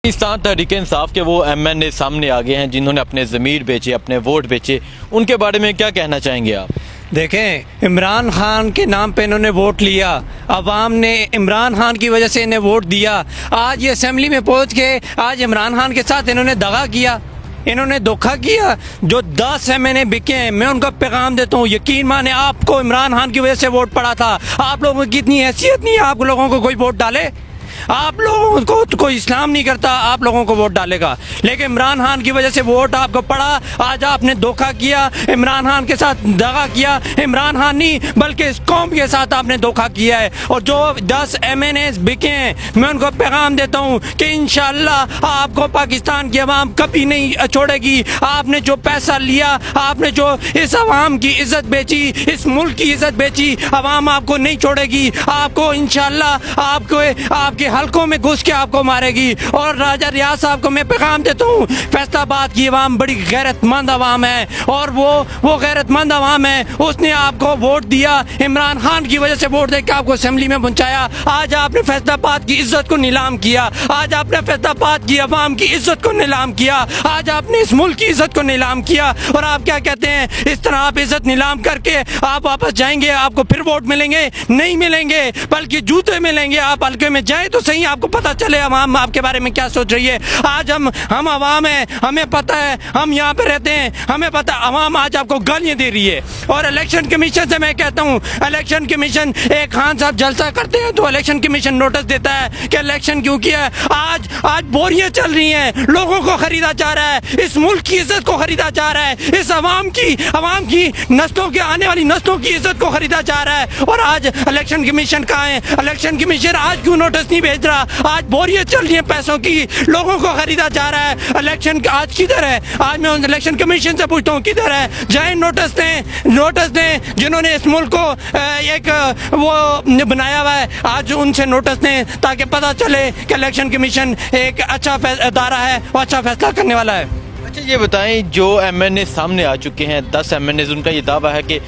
पाकिस्तान तहरीक-ए-इंसाफ के वो MNA सामने आ गए हैं जिन्होंने अपने ज़मीर बेचे, अपने वोट बेचे। उनके बारे में क्या कहना चाहेंगे आप? देखें, इमरान खान के नाम पे इन्होंने वोट लिया, अवाम ने इमरान खान की वजह से इन्हें वोट दिया। आज ये असेंबली में पहुंच के आज इमरान खान के साथ इन्होंने दगा किया, इन्होंने धोखा किया। जो 10 MNA बिके हैं, मैं उनका पैगाम देता हूँ, यकीन माने आपको इमरान खान की वजह से वोट पड़ा था। आप लोगों की इतनी हैसियत नहीं है आप लोगों को कोई वोट डाले। आप लोगों को तो कोई इस्लाम नहीं करता, आप लोगों को वोट डालेगा, लेकिन इमरान खान की वजह से वोट आपको पड़ा। आज आपने धोखा किया, इमरान खान के साथ दगा किया। इमरान खान नहीं बल्कि इस कौम के साथ आपने धोखा किया है। और जो 10 MNA बिके हैं, मैं उनको पैगाम देता हूँ कि इंशाअल्लाह आपको पाकिस्तान की आवाम कभी नहीं छोड़ेगी। आपने जो पैसा लिया, आपने जो इस आवाम की इज्जत बेची, इस मुल्क की इज्जत बेची, आवाम आपको नहीं छोड़ेगी। आपको इंशाअल्लाह आपके हलकों में घुस के आपको मारेगी। और राजा रियाज साहब को मैं पैगाम देता हूँ, फैसलाबाद की आवाम बड़ी गैरतमंद आवाम है और वो गैरतमंद आवाम है। उसने आपको वोट दिया, इमरान खान की वजह से वोट देकर आपको असेंबली में पहुंचाया। आज आपने फैसलाबाद की इज्जत को नीलाम किया, आज आपने फैसलाबाद की आवाम की इज्जत को नीलाम किया, आज आपने इस मुल्क की इज्जत को नीलाम किया। और आप क्या कहते हैं, इस तरह आप इज्जत नीलाम करके आप वापस जाएंगे, आपको फिर वोट मिलेंगे? नहीं मिलेंगे, बल्कि जूते मिलेंगे। आप हल्के में जाए तो सही, आपको पता चले आवाम आपके बारे में क्या सोच रही है। आज हम आवाम हैं, हमें पता है, हम यहाँ पे रहते हैं, हमें पता आवाम आज आपको गालियां दे रही है। और इलेक्शन कमीशन से मैं कहता हूँ, इलेक्शन कमीशन, एक खान साहब जलसा करते हैं तो इलेक्शन कमीशन नोटिस देता है कि इलेक्शन क्यों किया। आज बोरियां चल रही हैं, लोगों को खरीदा जा रहा है, इस मुल्क की इज्जत को खरीदा जा रहा है, इस आवाम की नस्लों के आने वाली नस्लों की इज्जत को खरीदा जा रहा है। और आज इलेक्शन कमीशन कहाँ है? इलेक्शन कमीशन आज क्यों नोटिस नहीं भेज रहा? आज बोरियत चल रही है पैसों की, लोगों को खरीदा जा रहा है। इलेक्शन आज किधर है? आज मैं इलेक्शन कमीशन से पूछता हूँ किधर है? जाए नोटिस दें जिन्होंने इस मुल्क को एक वो बनाया हुआ है, आज उनसे नोटिस दें ताकि पता चले कि इलेक्शन कमीशन एक अच्छा अदारा है और अच्छा फैसला करने वाला है। अच्छा ये बताएं, जो MNA सामने आ चुके हैं 10 MNA, उनका ये दावा है कि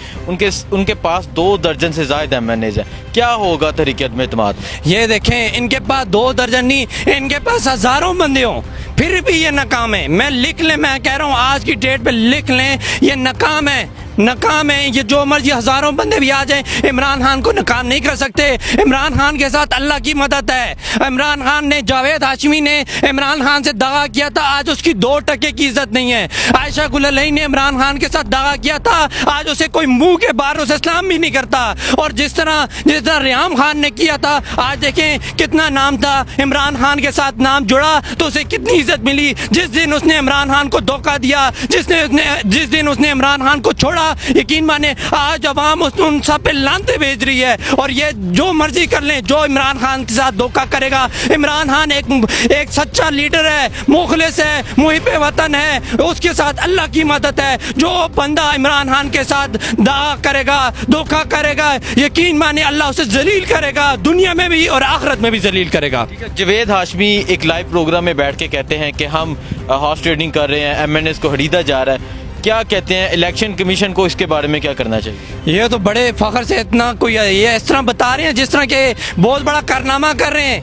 उनके पास 2 दर्जन से ज़्यादा MNA हैं। क्या होगा तहरीक अदम-ए-इत्तेमाद? ये देखें, इनके पास 2 दर्जन नहीं, इनके पास हजारों बंदे हों, फिर भी ये नाकाम है। मैं कह रहा हूँ आज की डेट पे लिख लें, ये नाकाम है। ये जो मर्जी हजारों बंदे भी आ जाएं, इमरान खान को नाकाम नहीं कर सकते। इमरान खान के साथ अल्लाह की मदद है। इमरान खान ने, जावेद हाशमी ने इमरान खान से दगा किया था, आज उसकी 2% की इज्जत नहीं है। आयशा गुललई ने इमरान खान के साथ दगा किया था, आज उसे कोई मुंह के बाहर उसे सलाम भी नहीं करता। और जिस तरह रियाम खान ने किया था, आज देखें कितना नाम था, इमरान खान के साथ नाम जुड़ा तो उसे कितनी इज्जत मिली। जिस दिन उसने इमरान खान को धोखा दिया, जिस दिन उसने इमरान खान को छोड़ा, यकीन माने आज अवाम उन सब पे लानते भेज रही है। और ये जो मर्जी कर लें, जो इमरान खान के साथ धोखा करेगा। इमरान खान एक सच्चा लीडर है, मुखलिस है, मुहिब्बे वतन है, उसके साथ अल्लाह की मदद है। जो बंदा इमरान खान के साथ दगा करेगा, धोखा करेगा, यकीन माने अल्लाह उसे जलील करेगा, दुनिया में भी और आखिरत में भी जलील करेगा। जावेद हाशमी एक लाइव प्रोग्राम में बैठ के कहते हैं कि हम हॉर्स ट्रेडिंग कर रहे हैं, MNA को खरीदा जा रहा है। क्या कहते हैं इलेक्शन कमीशन को इसके बारे में क्या करना चाहिए? ये तो बड़े फख्र से इतना कोई ये इस तरह बता रहे हैं जिस तरह के बहुत बड़ा कारनामा कर रहे हैं,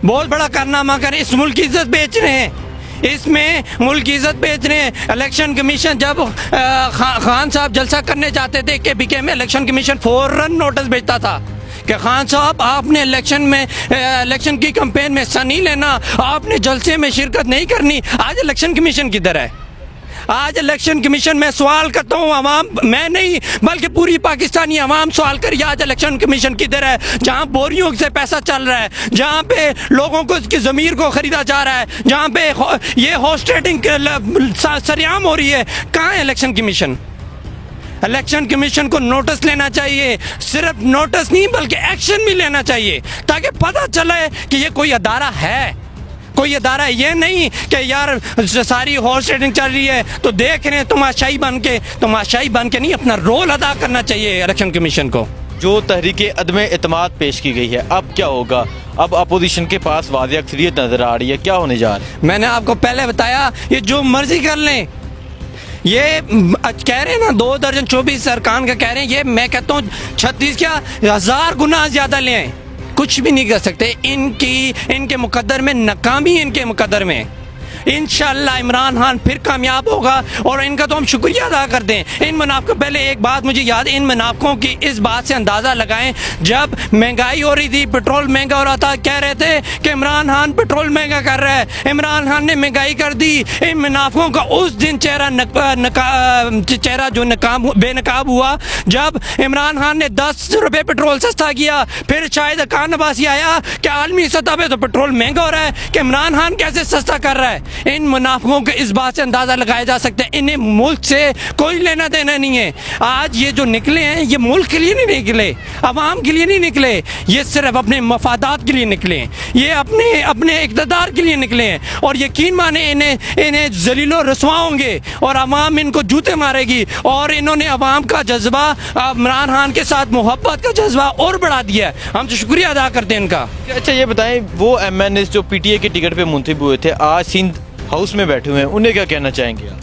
बहुत बड़ा कारनामा कर रहे हैं। इस मुल्क की इज्जत बेच रहे हैं, इसमें मुल्क की इज्जत बेच रहे हैं। इलेक्शन कमीशन जब खान साहब जलसा करने जाते थे KPK में, इलेक्शन कमीशन फौरन नोटिस भेजता था कि खान साहब आपने इलेक्शन की कैंपेन में हिस्सा नहीं लेना, आपने जलसे में शिरकत नहीं करनी। आज इलेक्शन कमीशन किधर है? आज इलेक्शन कमीशन, मैं सवाल करता हूँ, आवाम, मैं नहीं बल्कि पूरी पाकिस्तानी आवाम सवाल करिए, आज इलेक्शन कमीशन किधर है? जहाँ बोरियों से पैसा चल रहा है, जहाँ पे लोगों को इसकी ज़मीर को खरीदा जा रहा है, जहाँ पे ये हॉर्स ट्रेडिंग सरेआम हो रही है, कहाँ है इलेक्शन कमीशन? इलेक्शन कमीशन को नोटिस लेना चाहिए, सिर्फ नोटिस नहीं बल्कि एक्शन भी लेना चाहिए ताकि पता चले कि ये कोई अदारा है, कोई अदारा है। ये नहीं कि यार सारी हॉर्स ट्रेडिंग चल रही है तो देख रहे हैं, तमाशाई बन के नहीं, अपना रोल अदा करना चाहिए इलेक्शन कमीशन को। जो तहरीक अदम-ए-इत्तेमाद पेश की गई है, अब क्या होगा? अब अपोजिशन के पास वाज़ेह अक्सरियत नजर आ रही है, क्या होने जा रहा है? मैंने आपको पहले बताया, ये जो मर्जी कर लें, ये कह रहे हैं ना 2 दर्जन 24 अरकान का कह रहे हैं, ये मैं कहता हूँ 36 क्या 1000 गुना ज्यादा ले आए। कुछ भी नहीं कर सकते। इनके मुकद्दर में नाकामी, इनके मुकद्दर में इंशाअल्लाह इमरान खान फिर कामयाब होगा। और इनका तो हम शुक्रिया अदा करते हैं। इन मुनाफिकों, पहले एक बात मुझे याद, इन मुनाफिकों की इस बात से अंदाज़ा लगाएं, जब महंगाई हो रही थी, पेट्रोल महंगा हो रहा था, कह रहे थे कि इमरान खान पेट्रोल महंगा कर रहा है, इमरान खान ने महंगाई कर दी। इन मुनाफिकों का उस दिन चेहरा जो बेनकाब हुआ जब इमरान खान ने 10 रुपये पेट्रोल सस्ता किया। फिर शायद खान नवासी आया कि आलमी सतह पर तो पेट्रोल महंगा हो रहा है, कि इमरान खान कैसे सस्ता कर रहा है। इन मुनाफिकों के इस बात से अंदाजा लगाया जा सकता है इन्हें मुल्क से कोई लेना देना नहीं है। आज ये जो निकले हैं, ये मुल्क के लिए नहीं निकले, अवाम के लिए नहीं निकले, ये सिर्फ अपने मफादात के लिए निकले हैं, ये अपने इक़्तिदार के लिए निकले हैं। और यकीन माने इन्हें जलीलो रसवा होंगे और अवाम इनको जूते मारेगी। और इन्होंने अवाम का जज्बा, इमरान खान के साथ मोहब्बत का जज्बा और बढ़ा दिया है। हम तो शुक्रिया अदा करते हैं इनका। अच्छा ये बताएं, वो MNS जो PTA के टिकट पे मुंतखब हुए थे, आज सिंध हाउस में बैठे हुए हैं, उन्हें क्या कहना चाहेंगे आप?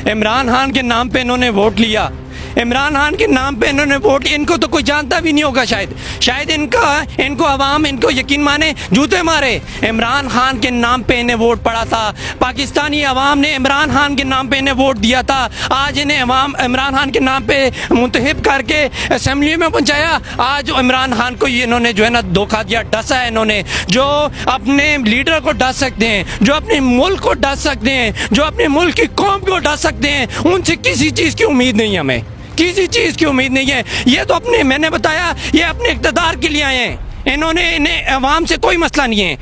इमरान खान के नाम पे इन्होंने वोट लिया, इमरान खान के नाम पे इन्होंने वोट, इनको तो कोई जानता भी नहीं होगा शायद इनको अवाम, इनको यकीन माने जूते मारे। इमरान खान के नाम पे इन्हें वोट पड़ा था, पाकिस्तानी अवाम ने इमरान खान के नाम पे इन्हें वोट दिया था। आज इन्हें अवाम इमरान खान के नाम पे मुंतखब करके असेंबली में पहुंचाया। आज इमरान खान को ये इन्होंने जो है ना धोखा दिया, डसा है इन्होंने। जो अपने लीडर को डस सकते हैं, जो अपने मुल्क को डस सकते हैं, जो अपने मुल्क की कौम को डस सकते हैं, उनसे किसी चीज़ की उम्मीद नहीं है, हमें किसी चीज़ की उम्मीद नहीं है। ये तो मैंने बताया, ये अपने इक़्तिदार के लिए आए हैं। इन्हें अवाम से कोई मसला नहीं है।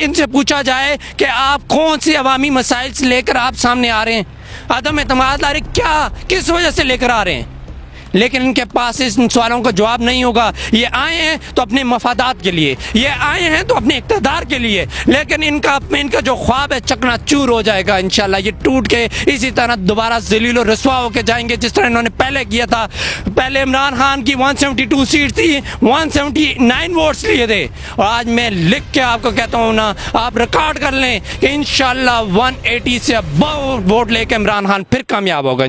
इनसे पूछा जाए कि आप कौन से अवामी मसाइल से लेकर आप सामने आ रहे हैं, अदम एतमाद ला रहे, क्या किस वजह से लेकर आ रहे हैं, लेकिन इनके पास इन सवालों का जवाब नहीं होगा। ये आए हैं तो अपने मफादात के लिए, ये आए हैं तो अपने इक़्तिदार के लिए, लेकिन इनका जो ख्वाब है चकनाचूर हो जाएगा इंशाल्लाह। ये टूट के इसी तरह दोबारा ज़लील और रसवा होकर जाएंगे जिस तरह इन्होंने पहले किया था। पहले इमरान खान की 172 सीट थी, 179 वोट्स लिए थे। और आज मैं लिख के आपको कहता हूँ ना, आप रिकॉर्ड कर लें कि इंशाल्लाह 180 से अबव वोट लेकर इमरान खान फिर कामयाब होगा।